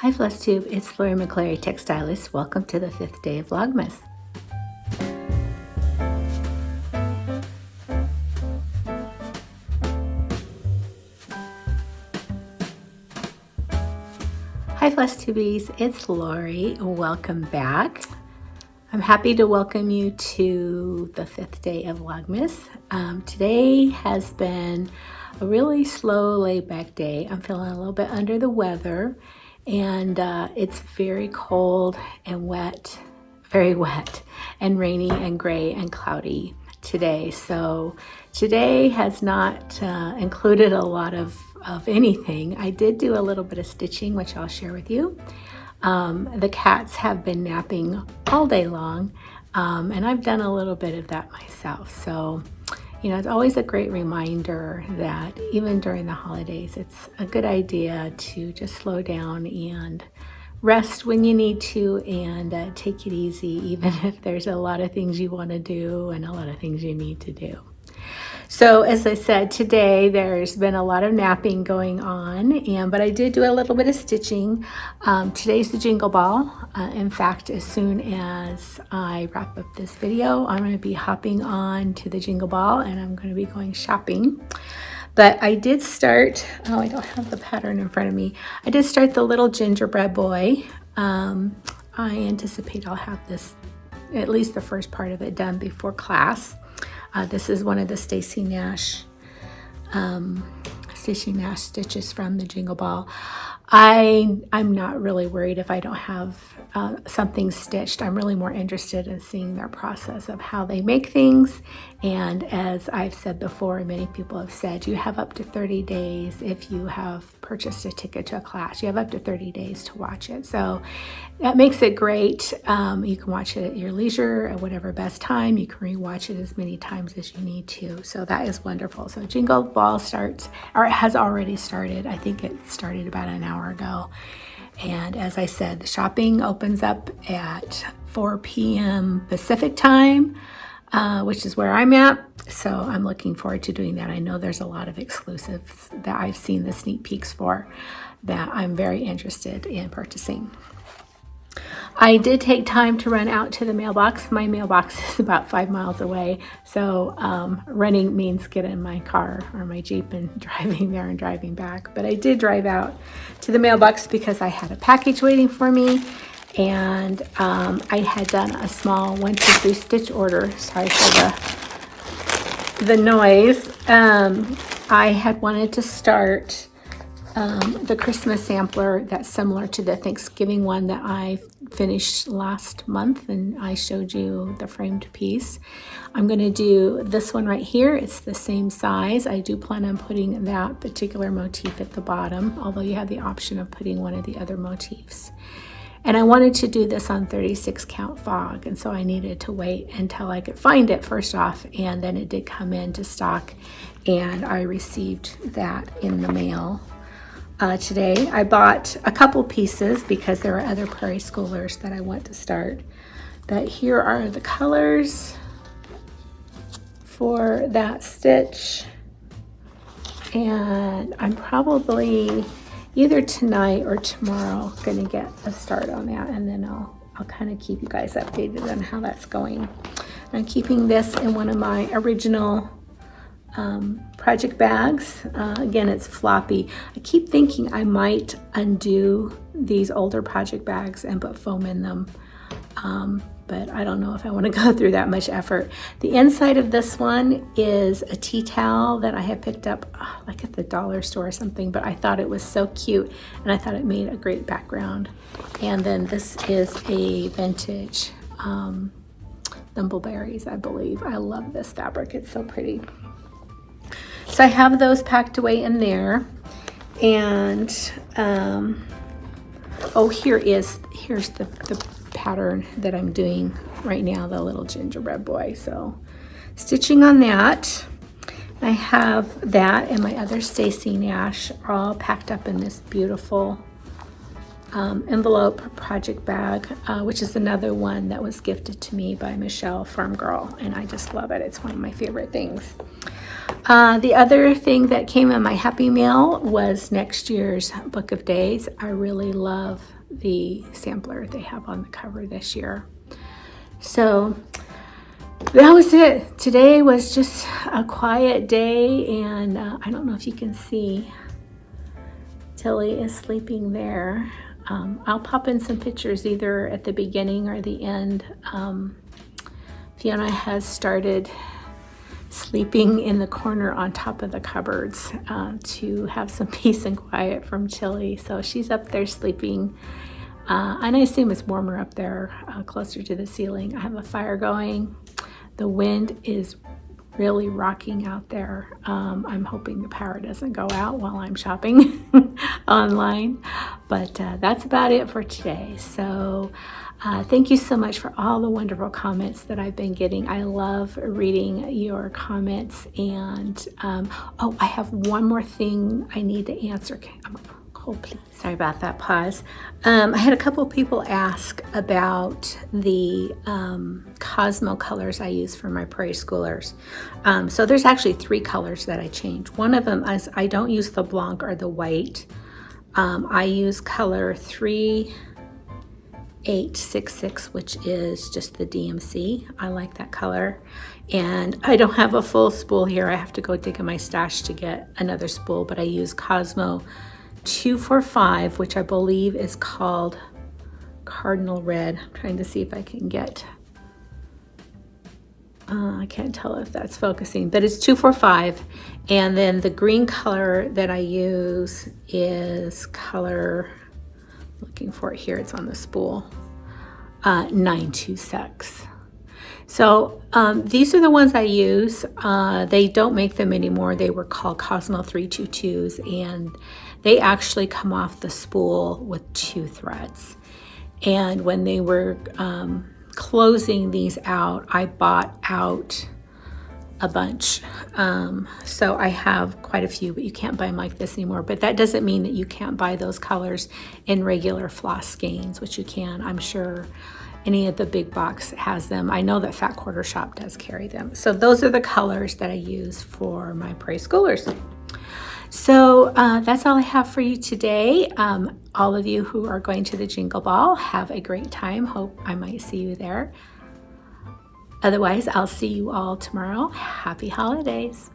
Hi Flosstube, it's McCleary Texstylust. Welcome to the 5th day of Vlogmas. Hi Flosstubies, it's Lori. Welcome back. I'm happy to welcome you to the 5th day of Vlogmas. Today has been a really slow, laid-back day. I'm feeling a little bit under the weather, and it's very cold and wet, very wet and rainy and gray and cloudy today. So today has not included a lot of anything. I did do a little bit of stitching, which I'll share with you. The cats have been napping all day long, and I've done a little bit of that myself. So, you know, it's always a great reminder that even during the holidays, it's a good idea to just slow down and rest when you need to, and take it easy, even if there's a lot of things you want to do and a lot of things you need to do. So as I said, today there's been a lot of napping going on, but I did do a little bit of stitching. Today's the Jingle Ball. In fact, as soon as I wrap up this video, I'm going to be hopping on to the Jingle Ball and I'm going to be going shopping. But I did start, oh, I don't have the pattern in front of me. I did start the little gingerbread boy. I anticipate I'll have this, at least the first part of it, done before class. This is one of the Stacy Nash stitches from the Jingle Ball. I'm not really worried if I don't have something stitched. I'm really more interested in seeing their process of how they make things. And as I've said before, many people have said, you have up to 30 days if you have purchased a ticket to a class. You have up to 30 days to watch it. So that makes it great. You can watch it at your leisure at whatever best time. You can rewatch it as many times as you need to. So that is wonderful. So Jingle Ball starts, or it has already started. I think it started about an hour ago. And as I said, the shopping opens up at 4 p.m. Pacific time, which is where I'm at. So I'm looking forward to doing that. I know there's a lot of exclusives that I've seen the sneak peeks for that I'm very interested in purchasing. I did take time to run out to the mailbox. My mailbox is about 5 miles away, so running means getting in my car or my Jeep and driving there and driving back. But I did drive out to the mailbox because I had a package waiting for me, and I had done a small 1, 2, 3 stitch order. Sorry for the noise. I had wanted to start the Christmas sampler that's similar to the Thanksgiving one that I finished last month, and I showed you the framed piece. I'm going to do this one right here. It's the same size. I do plan on putting that particular motif at the bottom, although you have the option of putting one of the other motifs. And I wanted to do this on 36 count fog, and so I needed to wait until I could find it first off, and then it did come into stock, and I received that in the mail. Today I bought a couple pieces because there are other Prairie Schoolers that I want to start. But here are the colors for that stitch, and I'm probably either tonight or tomorrow going to get a start on that, and then I'll kind of keep you guys updated on how that's going. I'm keeping this in one of my original project bags. Again, it's floppy. I keep thinking I might undo these older project bags and put foam in them, but I don't know if I want to go through that much effort. The inside of this one is a tea towel that I had picked up like at the dollar store or something, but I thought it was so cute and I thought it made a great background. And then this is a vintage Thimbleberries, I believe. I love this fabric. It's so pretty. So I have those packed away in there, and oh, here's the pattern that I'm doing right now, the little gingerbread boy. So stitching on that. I have that and my other Stacy Nash all packed up in this beautiful envelope project bag, which is another one that was gifted to me by Michelle Farm Girl, and I just love it. It's one of my favorite things. The other thing that came in my Happy Mail was next year's Book of Days. I really love the sampler they have on the cover this year. So that was it. Today was just a quiet day, and I don't know if you can see, Tilly is sleeping there. I'll pop in some pictures either at the beginning or the end. Fiona has started sleeping in the corner on top of the cupboards to have some peace and quiet from Tilly. So she's up there sleeping, and I assume it's warmer up there closer to the ceiling. I have a fire going. The wind is really rocking out there. I'm hoping the power doesn't go out while I'm shopping online, but that's about it for today. So thank you so much for all the wonderful comments that I've been getting. I love reading your comments, and oh, I have one more thing I need to answer. Okay, hold please. Sorry about that pause. I had a couple of people ask about the Cosmo colors I use for my Prairie Schoolers. So there's actually 3 colors that I change. One of them is I don't use the blanc or the white. I use color 3866, which is just the DMC. I like that color. And I don't have a full spool here. I have to go dig in my stash to get another spool, but I use Cosmo 245, which I believe is called Cardinal Red. I'm trying to see if I can get, I can't tell if that's focusing, but it's 245. And then the green color that I use is color, looking for it here, it's on the spool, 926. So these are the ones I use. They don't make them anymore. They were called Cosmo 322s, and they actually come off the spool with 2 threads. And when they were closing these out, I bought out a bunch. So I have quite a few, but you can't buy them like this anymore. But that doesn't mean that you can't buy those colors in regular floss skeins, which you can. I'm sure any of the big box has them. I know that Fat Quarter Shop does carry them. So those are the colors that I use for my Prairie Schoolers. So that's all I have for you today. All of you who are going to the Jingle Ball, have a great time. Hope I might see you there. Otherwise, I'll see you all tomorrow. Happy holidays.